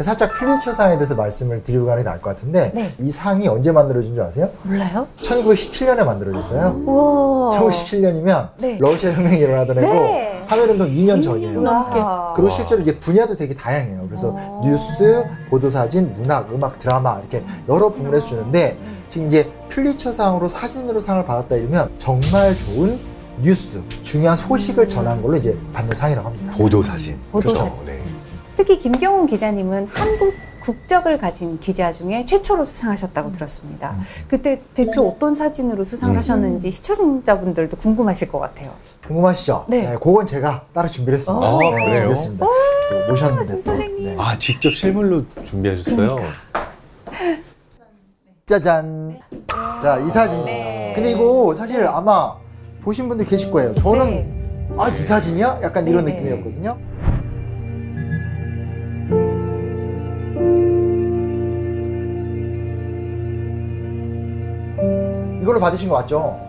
살짝 퓰리처 상에 대해서 말씀을 드리고 가는 게 나을 것 같은데 네. 이 상이 언제 만들어진 줄 아세요? 몰라요? 1917년에 만들어졌어요. 우와. 1917년이면 네. 러시아 혁명이 일어나던 해고 네. 3.1운동 2년 전이에요. 넘게. 그리고 실제로 이제 분야도 되게 다양해요. 그래서 뉴스, 보도사진, 문학, 음악, 드라마 이렇게 여러 부문에서 주는데 지금 이제 퓰리처 상으로 사진으로 상을 받았다 이러면 정말 좋은 뉴스, 중요한 소식을 전한 걸로 이제 받는 상이라고 합니다. 보도사진. 보도사진. 네. 특히 김경훈 기자님은 한국 국적을 가진 기자 중에 최초로 수상하셨다고 들었습니다. 그때 대체 어떤 사진으로 수상을 하셨는지 시청자분들도 궁금하실 것 같아요. 궁금하시죠? 네. 그건 제가 따로 준비했습니다. 아, 그래요? 준비했습니다. 모셨는데 또. 선생님. 네. 아, 직접 실물로 준비하셨어요? 짜잔. 자, 이 사진입니다. 네. 근데 이거 사실 아마 보신 분들 계실 거예요. 저는 네. 아, 이 사진이야? 약간 이런 네. 느낌이었거든요. 이걸로 받으신 거 맞죠?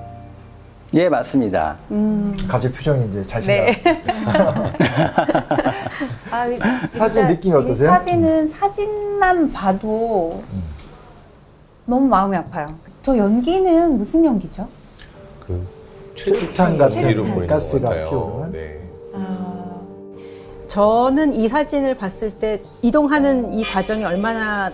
예, 맞습니다. 갑자기 표정이 이제 자신감. 네. 아, 사진 진짜 느낌이 이 어떠세요? 사진은 사진만 봐도 너무 마음이 아파요. 저 연기는 무슨 연기죠? 그 최루탄 같은 연기로 보이는 것 가스가 같아요. 피우는. 네. 저는 이 사진을 봤을 때 이동하는 이 과정이 얼마나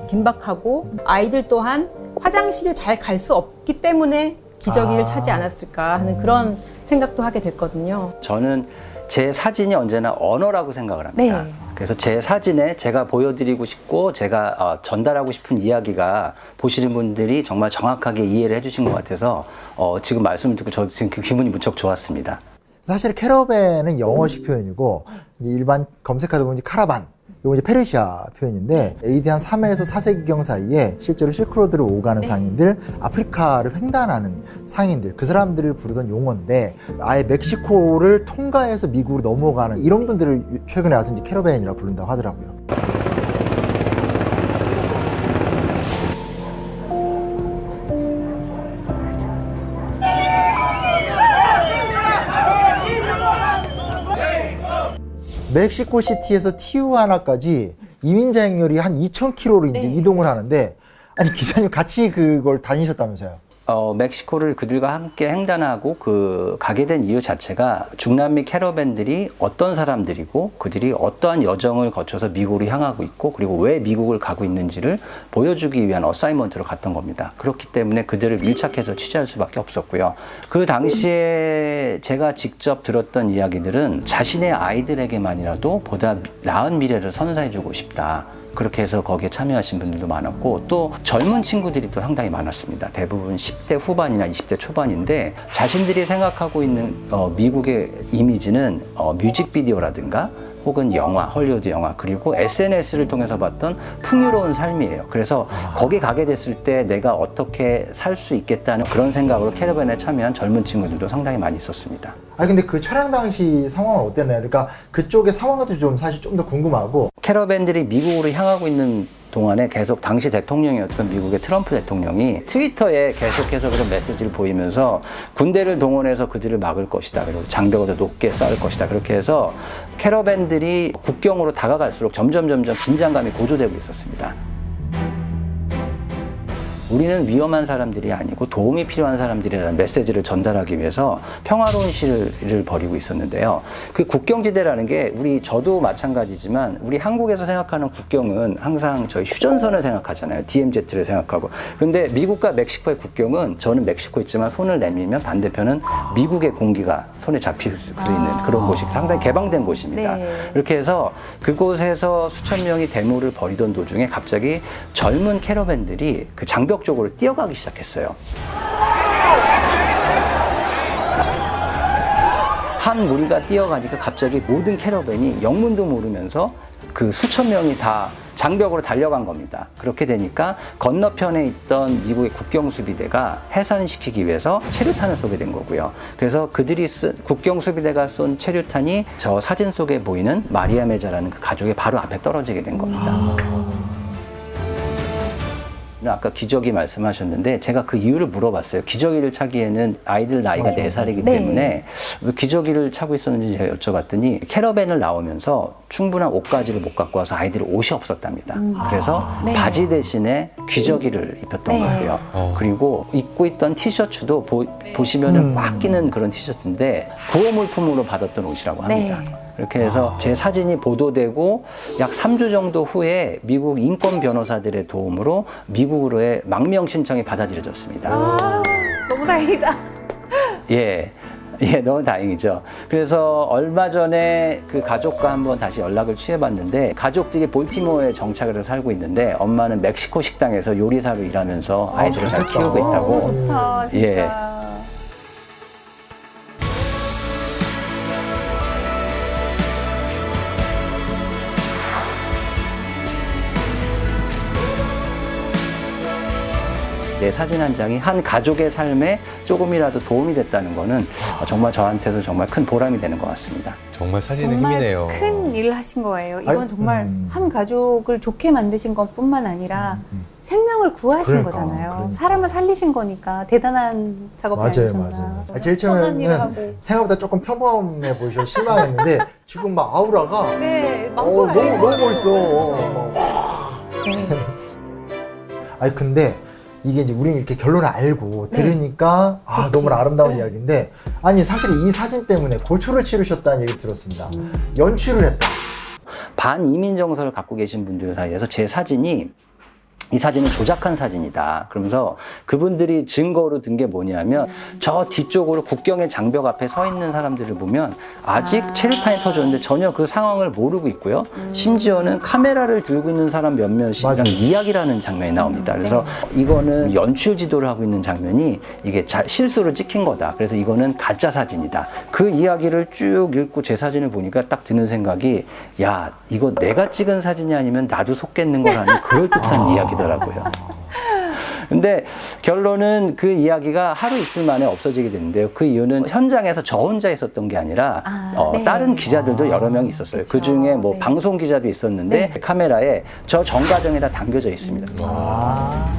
긴박하고 아이들 또한 화장실을 잘 갈 수 없기 때문에 기저귀를 차지 않았을까 하는 그런 생각도 하게 됐거든요. 저는 제 사진이 언제나 언어라고 생각을 합니다. 네. 그래서 제 사진에 제가 보여드리고 싶고 제가 전달하고 싶은 이야기가 보시는 분들이 정말 정확하게 이해를 해주신 것 같아서 지금 말씀을 듣고 저 지금 기분이 무척 좋았습니다. 사실 캐러밴은 영어식 표현이고 이제 일반 검색하다 보면 이제 카라반 이거 이제 페르시아 표현인데 AD 한 3에서 4세기경 사이에 실제로 실크로드를 오가는 상인들, 아프리카를 횡단하는 상인들 그 사람들을 부르던 용어인데 아예 멕시코를 통과해서 미국으로 넘어가는 이런 분들을 최근에 와서 이제 캐러밴이라고 부른다고 하더라고요. 멕시코 시티에서 티후아나까지 이민자 행렬이 한 2,000km로 이제 이동을 하는데 아니 기자님 같이 그걸 다니셨다면서요? 멕시코를 그들과 함께 횡단하고 가게 된 이유 자체가 중남미 캐러밴들이 어떤 사람들이고 그들이 어떠한 여정을 거쳐서 미국으로 향하고 있고 그리고 왜 미국을 가고 있는지를 보여주기 위한 어사이먼트로 갔던 겁니다. 그렇기 때문에 그들을 밀착해서 취재할 수밖에 없었고요. 그 당시에 제가 직접 들었던 이야기들은 자신의 아이들에게만이라도 보다 나은 미래를 선사해주고 싶다. 그렇게 해서 거기에 참여하신 분들도 많았고 또 젊은 친구들이 또 상당히 많았습니다. 대부분 10대 후반이나 20대 초반인데 자신들이 생각하고 있는 미국의 이미지는 뮤직비디오라든가 혹은 영화, 헐리우드 영화 그리고 SNS를 통해서 봤던 풍요로운 삶이에요. 그래서 거기 가게 됐을 때 내가 어떻게 살 수 있겠다는 그런 생각으로 캐러밴에 참여한 젊은 친구들도 상당히 많이 있었습니다. 아니 근데 그 촬영 당시 상황은 어땠나요? 그러니까 그쪽의 상황도 좀 사실 좀 더 궁금하고 캐러밴들이 미국으로 향하고 있는 동안에 계속 당시 대통령이었던 미국의 트럼프 대통령이 트위터에 계속해서 그런 메시지를 보이면서 군대를 동원해서 그들을 막을 것이다. 그리고 장벽을 더 높게 쌓을 것이다. 그렇게 해서 캐러밴들이 국경으로 다가갈수록 점점 긴장감이 고조되고 있었습니다. 우리는 위험한 사람들이 아니고 도움이 필요한 사람들이라는 메시지를 전달하기 위해서 평화로운 시를 벌이고 있었는데요. 그 국경지대라는 게 저도 마찬가지지만 우리 한국에서 생각하는 국경은 항상 저희 휴전선을 생각하잖아요. DMZ를 생각하고. 근데 미국과 멕시코의 국경은 저는 멕시코 있지만 손을 내밀면 반대편은 미국의 공기가 손에 잡힐 수 있는 그런 곳이 상당히 개방된 곳입니다. 네. 이렇게 해서 그곳에서 수천 명이 데모를 벌이던 도중에 갑자기 젊은 캐러밴들이 그 장벽 쪽으로 뛰어가기 시작했어요. 한 무리가 뛰어가니까 갑자기 모든 캐러밴이 영문도 모르면서 그 수천 명이 다 장벽으로 달려간 겁니다. 그렇게 되니까 건너편에 있던 미국의 국경수비대가 해산시키기 위해서 체류탄을 쏘게 된 거고요. 그래서 그들이 국경수비대가 쏜 체류탄이 저 사진 속에 보이는 마리아 메자라는 그 가족의 바로 앞에 떨어지게 된 겁니다. 아까 기저귀 말씀하셨는데 제가 그 이유를 물어봤어요. 기저귀를 차기에는 아이들 나이가 4살이기 네. 때문에 왜 기저귀를 차고 있었는지 제가 여쭤봤더니 캐러밴을 나오면서 충분한 옷가지를 못 갖고 와서 아이들이 옷이 없었답니다. 그래서 네. 바지 대신에 기저귀를 입혔던 네. 거예요. 그리고 입고 있던 티셔츠도 보시면은 꽉 끼는 그런 티셔츠인데 구호물품으로 받았던 옷이라고 합니다. 네. 이렇게 해서 제 사진이 보도되고 약 3주 정도 후에 미국 인권 변호사들의 도움으로 미국으로의 망명 신청이 받아들여졌습니다. 아, 너무 다행이다. 예. 예, 너무 다행이죠. 그래서 얼마 전에 그 가족과 한번 다시 연락을 취해봤는데 가족들이 볼티모어에 정착을 해서 살고 있는데 엄마는 멕시코 식당에서 요리사로 일하면서 아이들을 잘 좋겠다. 키우고 있다고. 좋다, 진짜. 예. 내 사진 한 장이 한 가족의 삶에 조금이라도 도움이 됐다는 거는 정말 저한테도 정말 큰 보람이 되는 것 같습니다. 정말 사진의 정말 힘이네요. 큰 일을 하신 거예요. 이건 아이, 정말 한 가족을 좋게 만드신 것뿐만 아니라 생명을 구하신 그러니까, 거잖아요. 그러니까. 사람을 살리신 거니까 대단한 작업이 맞아요, 아니셨나. 맞아요. 정말 제일 선한 일을 하고. 처음에는 생각보다 조금 평범해 보이셔서 실망했는데 지금 막 아우라가 네, 망토 너무 멋있어. 네. 아니 근데 이게 이제 우리는 이렇게 결론을 알고 들으니까 아 너무 아름다운 이야기인데 아니 사실 이 사진 때문에 고초를 치르셨다는 얘기 들었습니다. 연출을 했다. 반이민 정서를 갖고 계신 분들 사이에서 제 사진이 이 사진은 조작한 사진이다. 그러면서 그분들이 증거로 든 게 뭐냐면 저 뒤쪽으로 국경의 장벽 앞에 서 있는 사람들을 보면 아직 체류탄이 터졌는데 전혀 그 상황을 모르고 있고요. 심지어는 카메라를 들고 있는 사람 몇몇이랑 맞아요. 이야기를 하는 장면이 나옵니다. 그래서 이거는 연출 지도를 하고 있는 장면이 이게 실수로 찍힌 거다. 그래서 이거는 가짜 사진이다. 그 이야기를 쭉 읽고 제 사진을 보니까 딱 드는 생각이 야 이거 내가 찍은 사진이 아니면 나도 속겠는 거라는 그럴듯한 이야기더라고요. 근데 결론은 그 이야기가 하루 이틀 만에 없어지게 됐는데요. 그 이유는 현장에서 저 혼자 있었던 게 아니라 네. 다른 기자들도 여러 명 있었어요. 그쵸. 그 중에 뭐 네. 방송 기자도 있었는데 카메라에 저 정가정에다 담겨져 있습니다. 아.